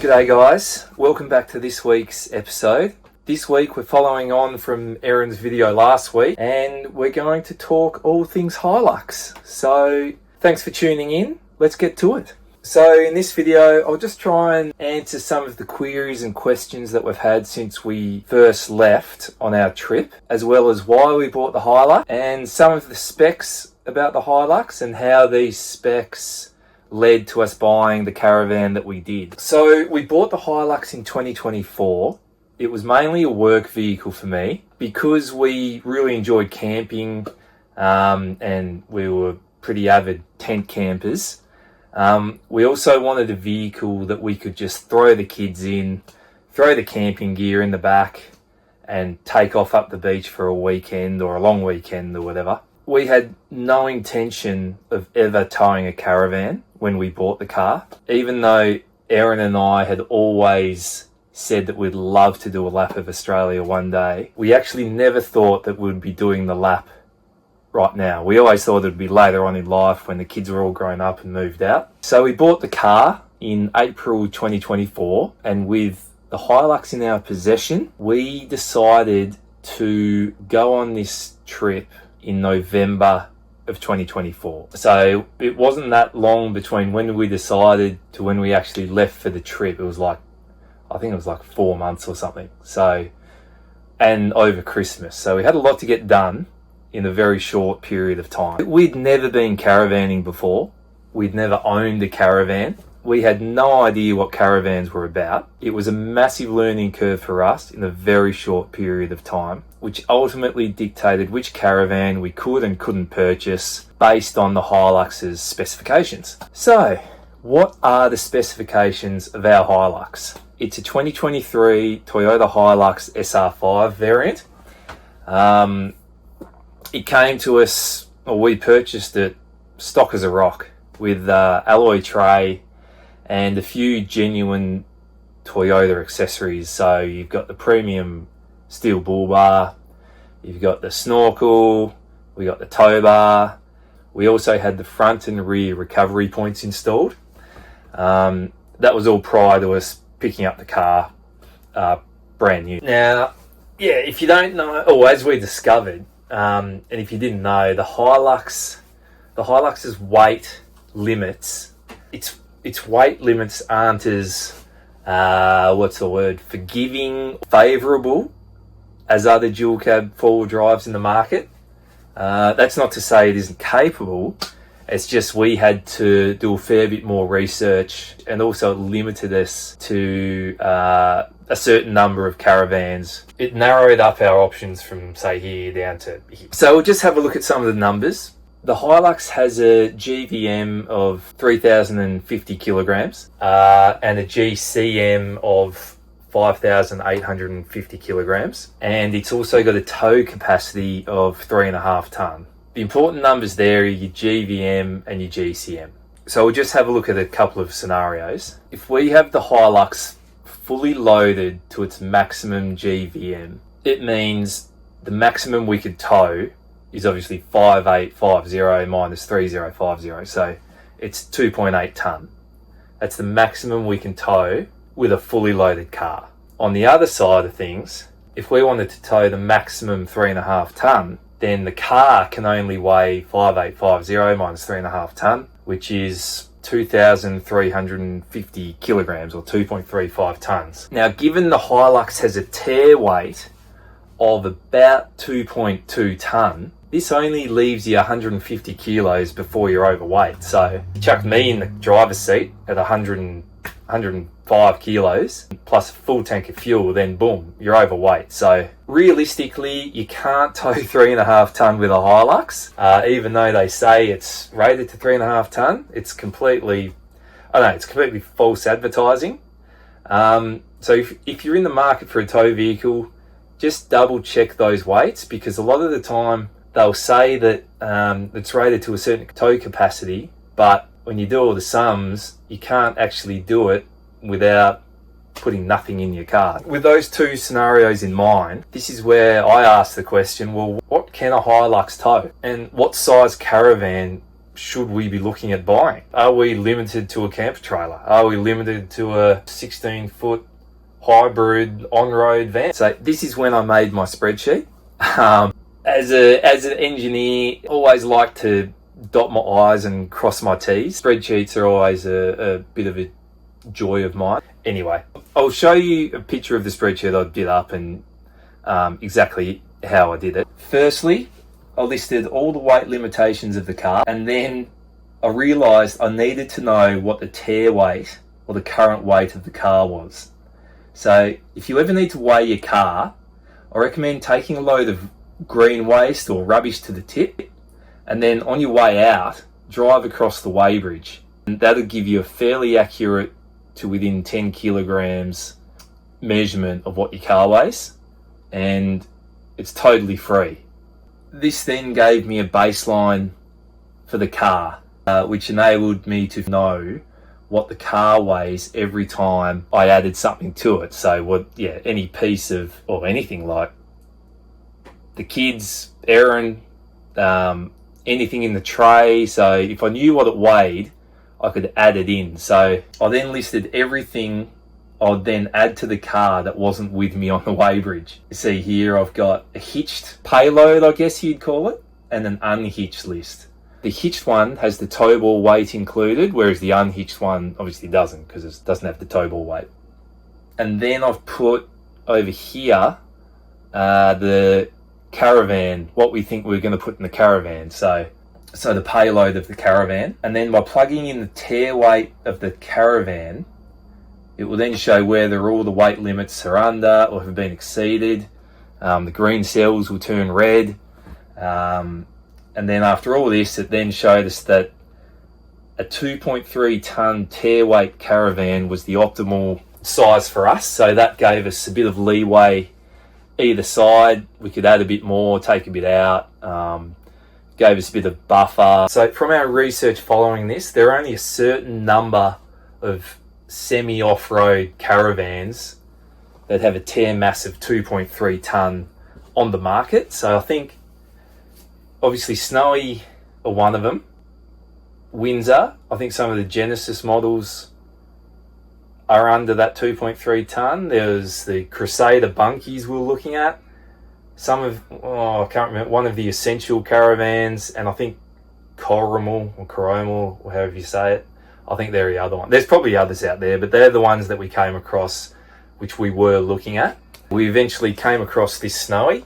G'day guys, welcome back to this week's episode. This week we're following on from Aaron's video last week and we're going to talk all things Hilux. So thanks for tuning in, let's get to it. So in this video I'll just try and answer some of the queries and questions that we've had since we first left on our trip, as well as why we bought the Hilux and some of the specs about the Hilux and how these specs led to us buying the caravan that we did. So we bought the Hilux in 2024. It was mainly a work vehicle for me because we really enjoyed camping and we were pretty avid tent campers. We also wanted a vehicle that we could just throw the kids in, throw the camping gear in the back and take off up the beach for a weekend or a long weekend or whatever. We had no intention of ever towing a caravan when we bought the car, even though Aaron and I had always said that we'd love to do a lap of Australia one day. We actually never thought that we'd be doing the lap right now. We always thought it'd be later on in life when the kids were all grown up and moved out. So we bought the car in April 2024, and with the Hilux in our possession, we decided to go on this trip in November of 2024. So it wasn't that long between when we decided to when we actually left for the trip. It was like, I think it was like 4 months or something. So, and over Christmas. So we had a lot to get done in a very short period of time. We'd never been caravanning before. We'd never owned a caravan. We had no idea what caravans were about. It was a massive learning curve for us in a very short period of time, which ultimately dictated which caravan we could and couldn't purchase based on the Hilux's specifications. So, what are the specifications of our Hilux? It's a 2023 Toyota Hilux SR5 variant. It came to us, or we purchased it stock as a rock with alloy tray and a few genuine Toyota accessories. So you've got the premium steel bull bar, you've got the snorkel, we got the tow bar. We also had the front and rear recovery points installed. That was all prior to us picking up the car brand new. Now, yeah, if you don't know, or as we discovered, and if you didn't know, the Hilux's weight limits, its weight limits aren't as, forgiving, favourable as other dual cab four-wheel drives in the market. That's not to say it isn't capable. It's just we had to do a fair bit more research, and also it limited us to a certain number of caravans. It narrowed up our options from, say, here down to here. So we'll just have a look at some of the numbers. The Hilux has a GVM of 3,050 kilograms and a GCM of 5,850 kilograms. And it's also got a tow capacity of 3.5 tonne. The important numbers there are your GVM and your GCM. So we'll just have a look at a couple of scenarios. If we have the Hilux fully loaded to its maximum GVM, it means the maximum we could tow is obviously 5850 minus 3050, so it's 2.8 tonne. That's the maximum we can tow with a fully loaded car. On the other side of things, if we wanted to tow the maximum 3.5 tonne, then the car can only weigh 5850 minus 3.5 tonne, which is 2,350 kilograms or 2.35 tonnes. Now, given the Hilux has a tear weight of about 2.2 tonne, this only leaves you 150 kilos before you're overweight. So you chuck me in the driver's seat at 105 kilos plus a full tank of fuel, then boom, you're overweight. So realistically, you can't tow 3.5 tonne with a Hilux, even though they say it's rated to 3.5 tonne. It's completely false advertising. So if you're in the market for a tow vehicle, just double check those weights, because a lot of the time they'll say that it's rated to a certain tow capacity, but when you do all the sums, you can't actually do it without putting nothing in your car. With those two scenarios in mind, this is where I ask the question, well, what can a Hilux tow? And what size caravan should we be looking at buying? Are we limited to a camper trailer? Are we limited to a 16-foot hybrid on-road van? So this is when I made my spreadsheet. As an engineer, always like to dot my I's and cross my T's. Spreadsheets are always a bit of a joy of mine. Anyway, I'll show you a picture of the spreadsheet I did up and exactly how I did it. Firstly, I listed all the weight limitations of the car, and then I realised I needed to know what the tear weight or the current weight of the car was. So if you ever need to weigh your car, I recommend taking a load of green waste or rubbish to the tip, and then on your way out, drive across the weighbridge. And that'll give you a fairly accurate to within 10 kilograms measurement of what your car weighs, and it's totally free. This then gave me a baseline for the car, which enabled me to know what the car weighs every time I added something to it. So any piece of, or anything like the kids, Erin, anything in the tray. So if I knew what it weighed, I could add it in. So I then listed everything I'd then add to the car that wasn't with me on the weighbridge. You see here, I've got a hitched payload, I guess you'd call it, and an unhitched list. The hitched one has the tow ball weight included, whereas the unhitched one obviously doesn't, because it doesn't have the tow ball weight. And then I've put over here the caravan, what we think we're going to put in the caravan. So the payload of the caravan. And then by plugging in the tear weight of the caravan, it will then show whether all the weight limits are under or have been exceeded. The green cells will turn red. And then after all this, it then showed us that a 2.3 tonne tear weight caravan was the optimal size for us. So that gave us a bit of leeway either side. We could add a bit more, take a bit out, gave us a bit of buffer. So from our research following this, there are only a certain number of semi-off-road caravans that have a tear mass of 2.3 tonne on the market. So I think obviously Snowy are one of them. Windsor, I think some of the Genesis models are under that 2.3 tonne. There's the Crusader bunkies we were looking at. I can't remember, one of the Essential caravans, and I think Coromal or however you say it. I think they're the other one. There's probably others out there, but they're the ones that we came across, which we were looking at. We eventually came across this Snowy.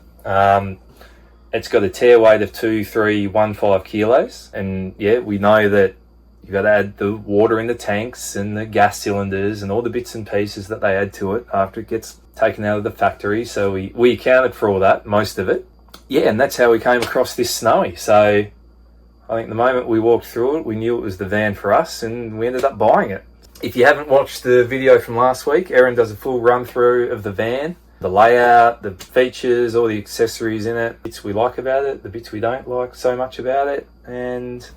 It's got a tear weight of 2,315 kilos, and we know that you've got to add the water in the tanks and the gas cylinders and all the bits and pieces that they add to it after it gets taken out of the factory. So we accounted for all that, most of it. And that's how we came across this Snowy. So I think the moment we walked through it, we knew it was the van for us, and we ended up buying it. If you haven't watched the video from last week, Erin does a full run through of the van, the layout, the features, all the accessories in it, bits we like about it, the bits we don't like so much about it, and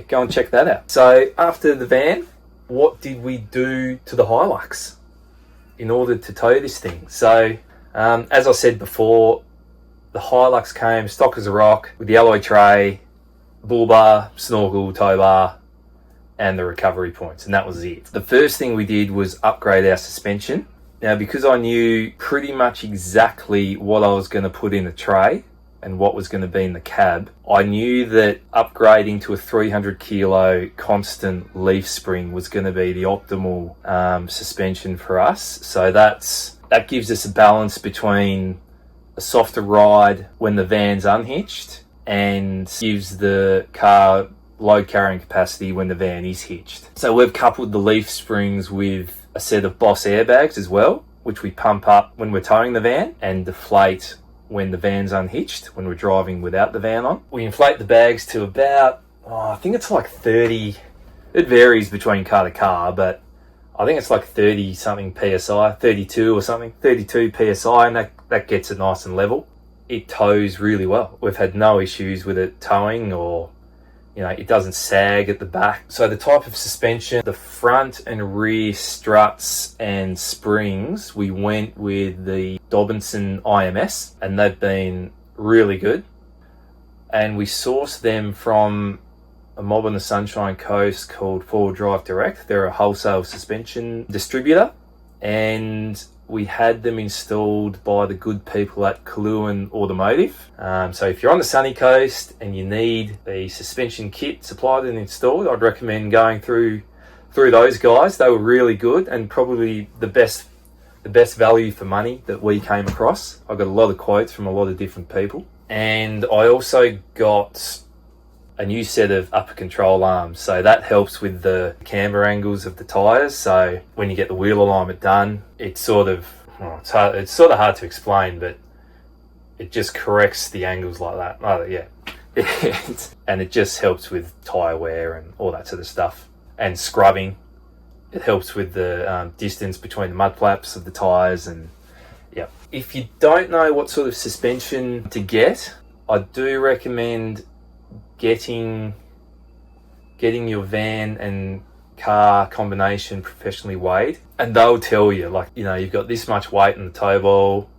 go and check that out. So after the van, what did we do to the Hilux in order to tow this thing? So as I said before, the Hilux came stock as a rock with the alloy tray, bull bar, snorkel, tow bar, and the recovery points, and that was it. The first thing we did was upgrade our suspension. Now, because I knew pretty much exactly what I was going to put in the tray and what was going to be in the cab, I knew that upgrading to a 300 kilo constant leaf spring was going to be the optimal suspension for us. So that gives us a balance between a softer ride when the van's unhitched and gives the car load carrying capacity when the van is hitched. So we've coupled the leaf springs with a set of Boss airbags as well, which we pump up when we're towing the van and deflate when the van's unhitched, when we're driving without the van on. We inflate the bags to about, I think it's like 30, it varies between car to car, but I think it's like 30 something PSI, 32 or something, 32 PSI, and that gets it nice and level. It tows really well. We've had no issues with it towing, or it doesn't sag at the back. So the type of suspension, the front and rear struts and springs, we went with the Dobinson IMS, and they've been really good. And we sourced them from a mob on the Sunshine Coast called Forward Drive Direct. They're a wholesale suspension distributor, and we had them installed by the good people at Kaluan Automotive. So if you're on the sunny coast and you need a suspension kit supplied and installed, I'd recommend going through those guys. They were really good and probably the best value for money that we came across. I got a lot of quotes from a lot of different people. And I also got a new set of upper control arms, so that helps with the camber angles of the tyres. So when you get the wheel alignment done, it's sort of hard to explain, but it just corrects the angles like that. Oh yeah. And it just helps with tyre wear and all that sort of stuff, and scrubbing. It helps with the distance between the mud flaps of the tyres. And yeah, if you don't know what sort of suspension to get, I do recommend getting your van and car combination professionally weighed, and they'll tell you, like, you know, you've got this much weight in the tow ball,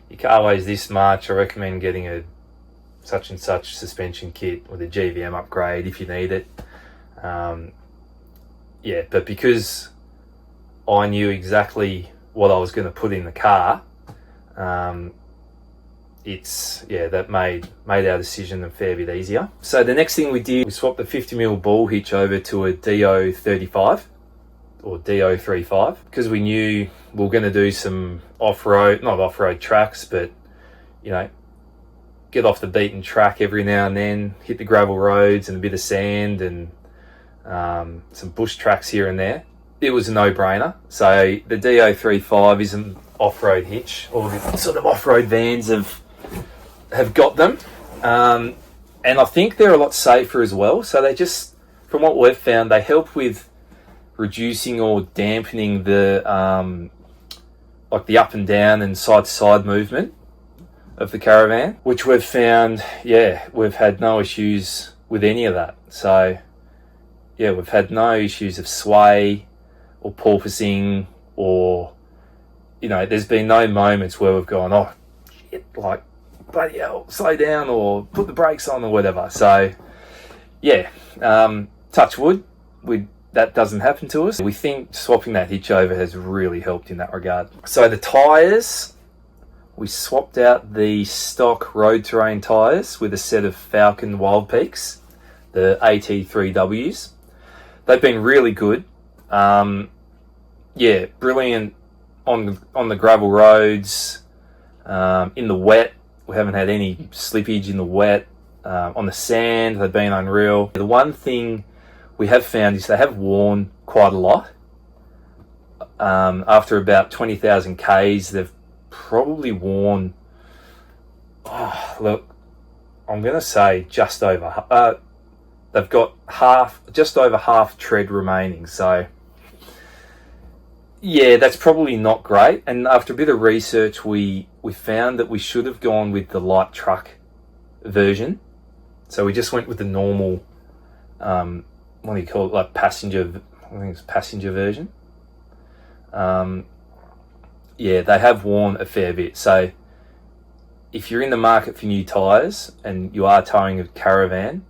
your car weighs this much. I recommend getting a such and such suspension kit with a GVM upgrade if you need it. Yeah, but because I knew exactly what I was going to put in the car, that made our decision a fair bit easier. So the next thing we did, we swapped the 50mm ball hitch over to a DO35 or DO35, because we knew we were going to do some not off-road tracks, but, you know, get off the beaten track every now and then, hit the gravel roads and a bit of sand and some bush tracks here and there. It was a no-brainer. So the DO35 is an off-road hitch. All the sort of off-road vans have got them, and I think they're a lot safer as well. So they just, from what we've found, they help with reducing or dampening the like the up and down and side to side movement of the caravan, which we've found, we've had no issues with any of that. So yeah, we've had no issues of sway or porpoising, or, you know, there's been no moments where we've gone, oh shit, like, bloody hell, slow down or put the brakes on or whatever. So yeah, touch wood, that doesn't happen to us. We think swapping that hitch over has really helped in that regard. So the tyres, we swapped out the stock road terrain tyres with a set of Falcon Wild Peaks, the AT3Ws. They've been really good. Brilliant on the gravel roads. In the wet, we haven't had any slippage in the wet. On the sand, they've been unreal. The one thing we have found is they have worn quite a lot. After about 20,000 Ks, they've probably worn, I'm going to say just over, they've got just over half tread remaining. So yeah, that's probably not great. And after a bit of research, we found that we should have gone with the light truck version. So we just went with the normal, what do you call it, like passenger, I think it's passenger version. They have worn a fair bit. So if you're in the market for new tyres and you are towing a caravan,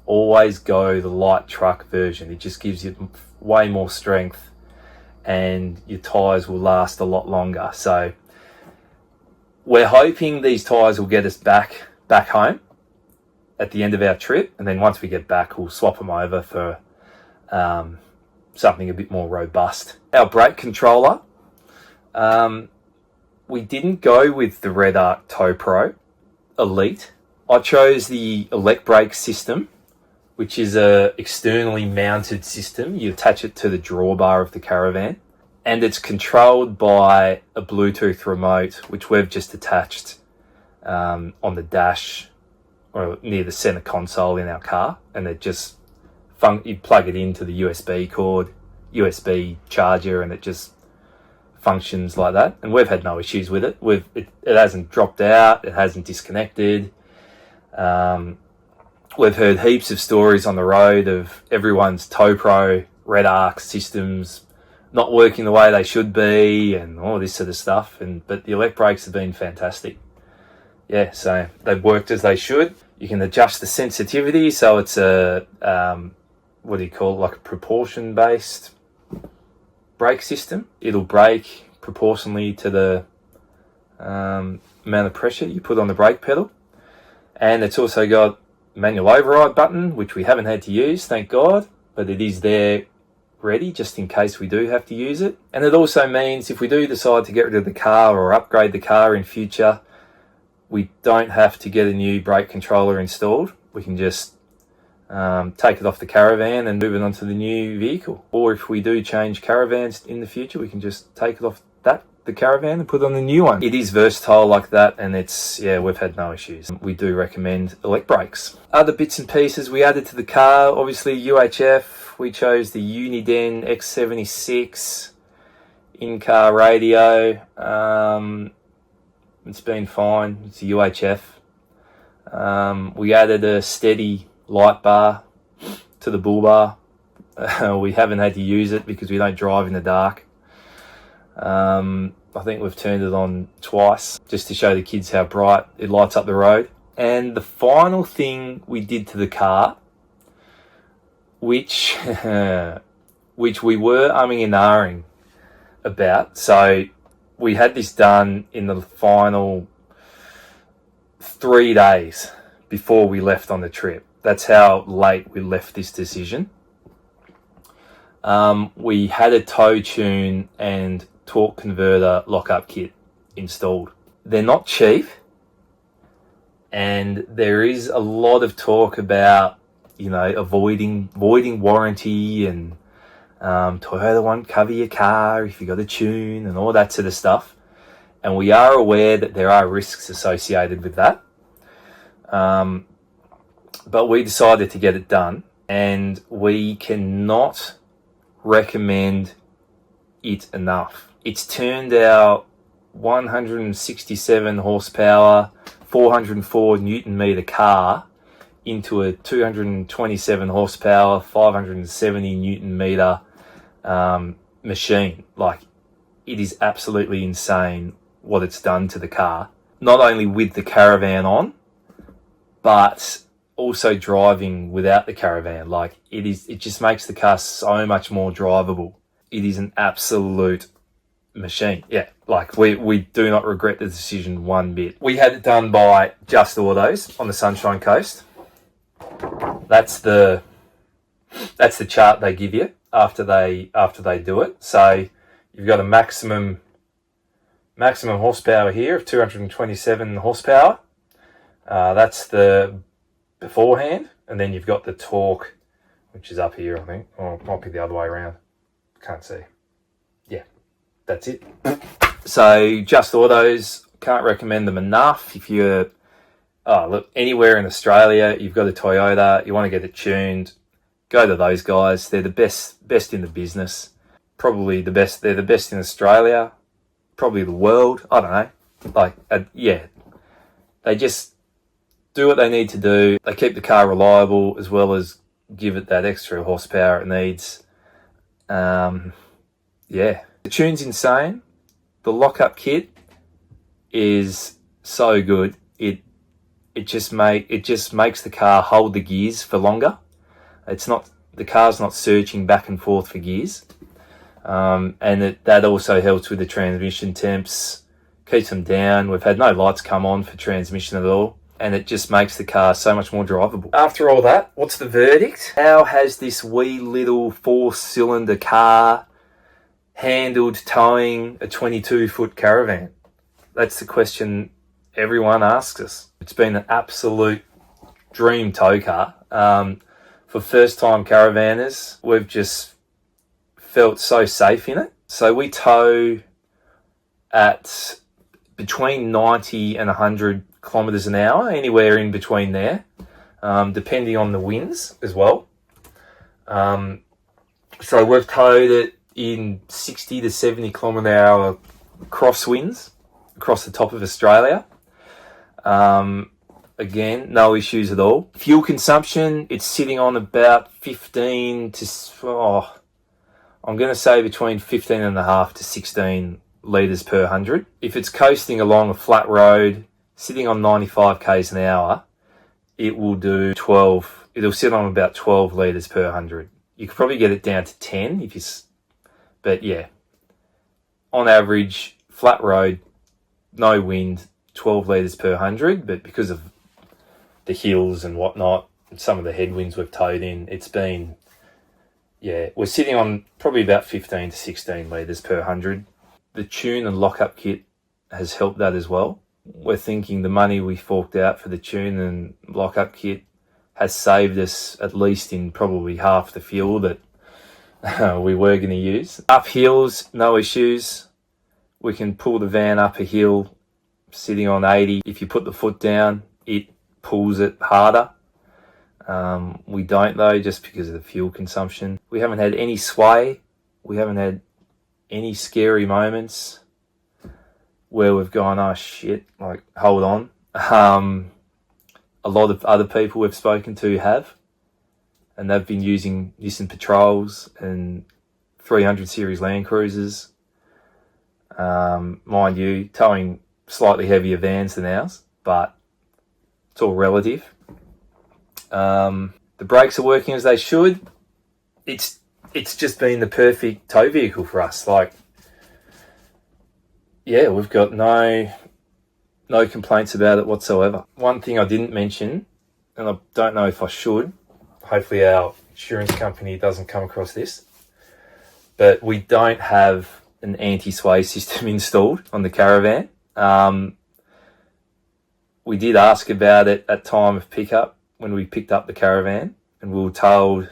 always go the light truck version. It just gives you way more strength and your tyres will last a lot longer. So we're hoping these tyres will get us back home at the end of our trip, and then once we get back, we'll swap them over for something a bit more robust. Our brake controller, we didn't go with the Red Arc Tow Pro Elite. I chose the elect brake system, which is a externally mounted system. You attach it to the drawbar of the caravan, and it's controlled by a Bluetooth remote, which we've just attached on the dash or near the center console in our car, and it just you plug it into the USB charger, and it just functions like that. And we've had no issues with it. It hasn't dropped out, it hasn't disconnected. We've heard heaps of stories on the road of everyone's Tow Pro Red Arc systems not working the way they should be and all this sort of stuff. But the elect brakes have been fantastic. Yeah, so they've worked as they should. You can adjust the sensitivity, so it's a what do you call it, like a proportion based brake system. It'll brake proportionally to the amount of pressure you put on the brake pedal. And it's also got manual override button, which we haven't had to use, thank God, but it is there ready just in case we do have to use it. And it also means if we do decide to get rid of the car or upgrade the car in future, we don't have to get a new brake controller installed. We can just take it off the Caravan and move it onto the new vehicle. Or if we do change Caravans in the future, we can just take it off the Caravan and put on the new one. It is versatile like that, and it's, yeah, we've had no issues. We do recommend elect brakes. Other bits and pieces we added to the car, obviously UHF. We chose the Uniden X76 in-car radio. It's been fine. It's a UHF. We added a steady light bar to the bull bar. We haven't had to use it because we don't drive in the dark. I think we've turned it on twice just to show the kids how bright it lights up the road. And the final thing we did to the car, which we were umming and ahhing about. So we had this done in the final 3 days before we left on the trip. That's how late we left this decision. We had a tow tune and torque converter lockup kit installed. They're not cheap, and there is a lot of talk about, you know, avoiding warranty, and Toyota won't cover your car if you got a tune and all that sort of stuff. And we are aware that there are risks associated with that. But we decided to get it done, and we cannot recommend it enough. It's turned our 167 horsepower, 404 Newton meter car into a 227 horsepower, 570 Newton meter machine. Like, it is absolutely insane what it's done to the car. Not only with the Caravan on, but also driving without the Caravan. Like, it just makes the car so much more drivable. It is an absolute machine. Yeah, like we do not regret the decision one bit. We had it done by Just Autos on the Sunshine Coast. That's the chart they give you after they do it. So you've got a maximum horsepower here of 227 horsepower. That's the beforehand, and then you've got the torque, which is up here, I think, or it might be the other way around. Can't see. Yeah, that's it. So Just Autos, can't recommend them enough. If you're anywhere in Australia, you've got a Toyota, you want to get it tuned, go to those guys. They're the best in the business. Probably the best. They're the best in Australia, probably the world. I don't know. They just do what they need to do. They keep the car reliable as well as give it that extra horsepower it needs. The tune's insane. The lockup kit is so good. It just makes the car hold the gears for longer. The car's not searching back and forth for gears. And that also helps with the transmission temps, keeps them down. We've had no lights come on for transmission at all, and it just makes the car so much more drivable. After all that, what's the verdict? How has this wee little 4-cylinder car handled towing a 22-foot Caravan? That's the question everyone asks us. It's been an absolute dream tow car. For first-time caravanners, we've just felt so safe in it. So we tow at between 90 and 100 kilometres an hour, anywhere in between there, depending on the winds as well. So we've towed it in 60 to 70 kilometre an hour crosswinds across the top of Australia. Again, no issues at all. Fuel consumption, it's sitting on about 15 to, I'm going to say between 15.5 to 16 litres per 100. If it's coasting along a flat road, sitting on 95 k's an hour, it will do 12. It'll sit on about 12 litres per 100. You could probably get it down to 10 if you, but yeah, on average, flat road, no wind, 12 litres per 100. But because of the hills and whatnot, and some of the headwinds we've towed in, it's been, yeah, we're sitting on probably about 15 to 16 litres per 100. The tune and lockup kit has helped that as well. We're thinking the money we forked out for the tune and lockup kit has saved us at least in probably half the fuel that we were going to use. Up hills, no issues. We can pull the van up a hill sitting on 80. If you put the foot down, it pulls it harder. We don't though, just because of the fuel consumption. We haven't had any sway. We haven't had any scary moments where we've gone, oh shit, like, hold on. A lot of other people we've spoken to have, and they've been using Nissan Patrols and 300 series Land Cruisers. Mind you, towing slightly heavier vans than ours, but it's all relative. The brakes are working as they should. It's just been the perfect tow vehicle for us. Like, yeah, we've got no complaints about it whatsoever. One thing I didn't mention, and I don't know if I should, hopefully our insurance company doesn't come across this, but we don't have an anti-sway system installed on the Caravan. We did ask about it at time of pickup when we picked up the Caravan, and we were told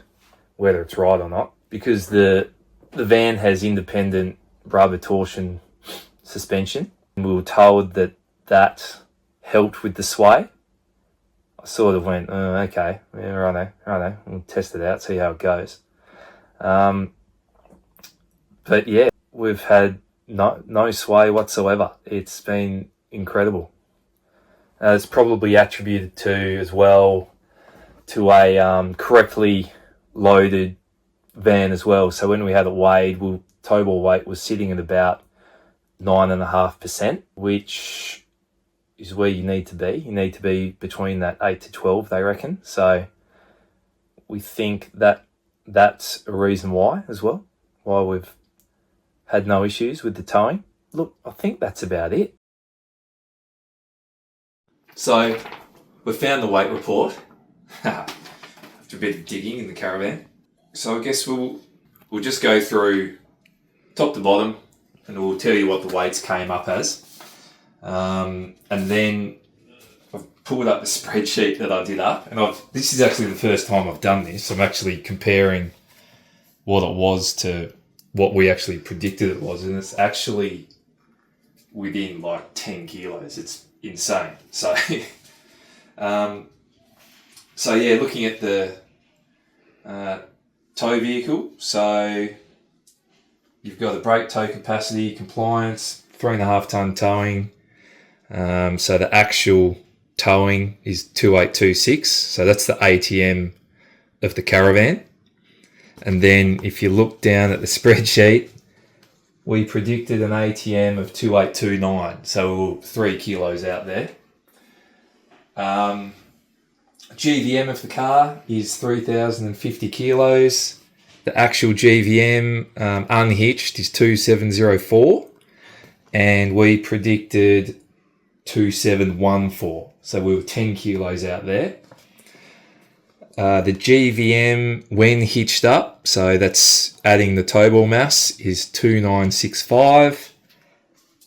whether it's right or not, because the van has independent rubber torsion suspension. And we were told that helped with the sway. I sort of went, oh, okay, yeah, righto, we'll test it out, see how it goes. But yeah, we've had no sway whatsoever. It's been incredible. It's probably attributed to, as well, to a correctly loaded van as well. So when we had it weighed, tow ball weight was sitting at about 9.5%, which is where you need to be. You need to be between that 8 to 12, they reckon. So we think that that's a reason why as well, why we've had no issues with the towing. Look, I think that's about it. So we found the weight report after a bit of digging in the Caravan. So I guess we'll just go through top to bottom, and we'll tell you what the weights came up as. And then I've pulled up the spreadsheet that I did up, and this is actually the first time I've done this. I'm actually comparing what it was to what we actually predicted it was, and it's actually within like 10 kilos. It's insane. So, so yeah, looking at the tow vehicle, so you've got the brake tow capacity, compliance, 3.5 ton towing. So the actual towing is 2826. So that's the ATM of the Caravan. And then if you look down at the spreadsheet, we predicted an ATM of 2829. So we're 3 kilos out there. GVM of the car is 3,050 kilos. The actual GVM unhitched is 2704. And we predicted 2714. So we were 10 kilos out there. The GVM when hitched up, so that's adding the tow ball mass, is 2965.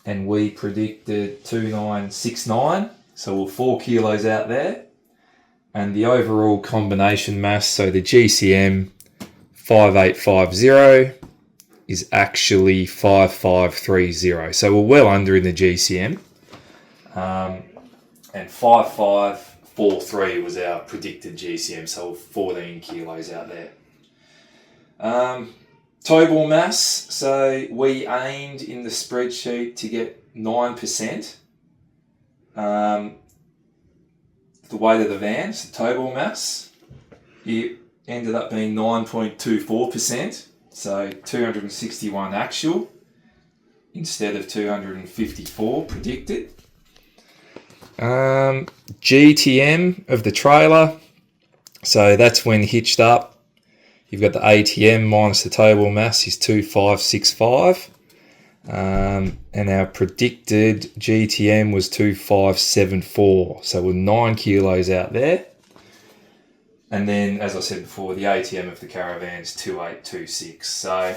And we predicted 2969. So we're 4 kilos out there. And the overall combination mass, so the GCM 5850 is actually 5530. So we're well under in the GCM. And 5543 was our predicted GCM, so we're 14 kilos out there. Tow ball mass, so we aimed in the spreadsheet to get 9%. The weight of the van, so tow ball mass, it ended up being 9.24%, so 261 actual instead of 254 predicted. GTM of the trailer. So that's when hitched up. You've got the ATM minus the towable mass is 2565. And our predicted GTM was 2574. So we're 9 kilos out there. And then, as I said before, the ATM of the Caravan is 2826. So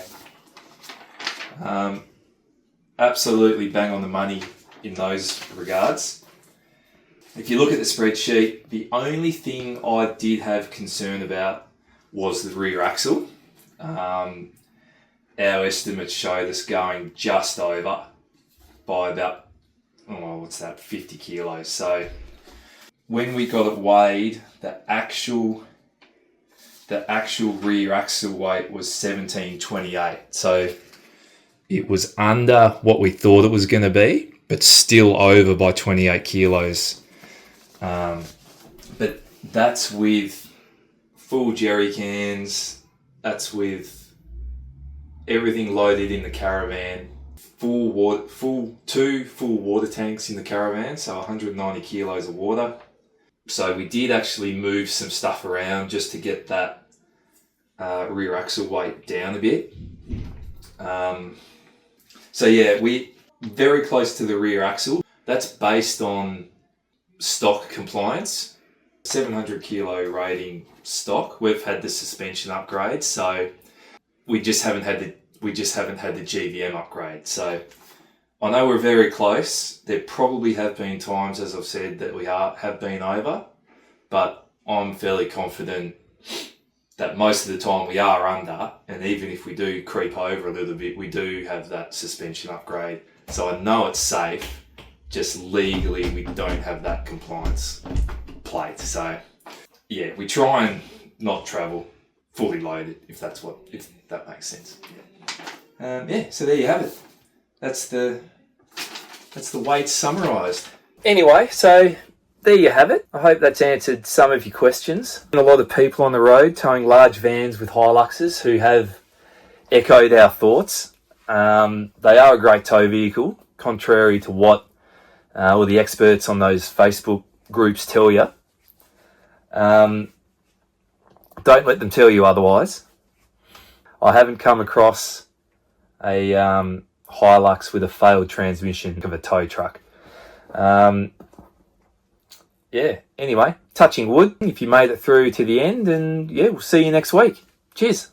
absolutely bang on the money in those regards. If you look at the spreadsheet, the only thing I did have concern about was the rear axle. Our estimates showed us going just over by about, 50 kilos. So when we got it weighed, the actual rear axle weight was 1728. So it was under what we thought it was going to be, but still over by 28 kilos. But that's with full jerry cans, that's with everything loaded in the Caravan, two full water tanks in the Caravan, so 190 kilos of water. So we did actually move some stuff around just to get that rear axle weight down a bit. So yeah, we very close to the rear axle. That's based on stock compliance, 700 kilo rating stock. We've had the suspension upgrade, so we just haven't had the GVM upgrade. So I know we're very close. There probably have been times, as I've said, that we have been over, but I'm fairly confident that most of the time we are under, and even if we do creep over a little bit, we do have that suspension upgrade. So I know it's safe. Just legally, we don't have that compliance plate. So yeah, we try and not travel fully loaded, if that makes sense. So there you have it. That's the weight summarised. Anyway, so there you have it. I hope that's answered some of your questions. And a lot of people on the road towing large vans with Hiluxes who have echoed our thoughts. They are a great tow vehicle, contrary to what all the experts on those Facebook groups tell you. Don't let them tell you otherwise. I haven't come across a Hilux with a failed transmission of a tow truck. Anyway, touching wood if you made it through to the end, and yeah, we'll see you next week. Cheers.